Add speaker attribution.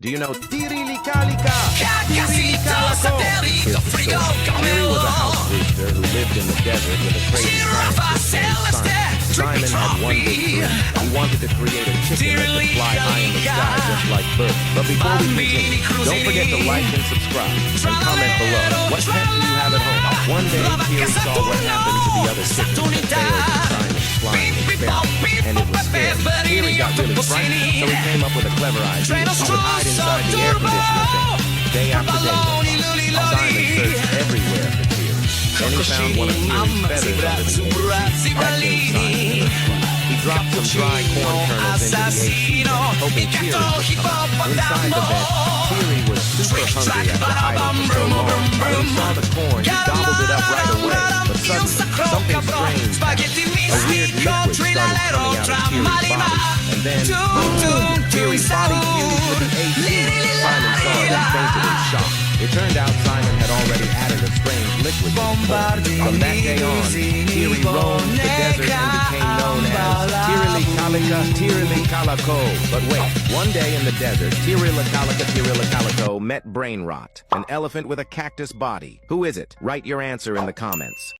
Speaker 1: Do you know Tirilicalica?
Speaker 2: Cacasito, satellito, frigo,
Speaker 1: Tiri was a house rooster who lived in the desert with a crazy scientist named Simon. Simon had one big dream. He wanted to create a chicken that could fly high in the sky just like birds. But before we continue, don't forget to like and subscribe and comment below. What pet do you have at home? One day, Tiri saw what happened to the other chickens that failed in Simon's flying experiment, and it was scary. Tiri got really frightened, so he came up with a clever idea. He would hide inside the air conditioner thing. Day after day went by. Simon searched everywhere for Tiri. Then he found one of Tiri's feathers under the egg. That gave Simon a clue. He dropped some dry corn kernels into the egg, hoping Tiri would come. Inside the vent, Tiri was super hungry after hiding for so long. When he saw the corn, he gobbled it up right away. But suddenly, something strange happened. A weird liquid started coming out of Tiri's body. And then, boom! Tiri's body fused with the AC. Simon saw it and fainted in shock. It turned out Simon had already added a strange liquid to the corn. From that day on, Tiri roamed the desert and became known as Tirilicalico. But wait, one day in the desert, Tirilicalico met brain rot, an elephant with a cactus body. Who is it? Write your answer in the comments.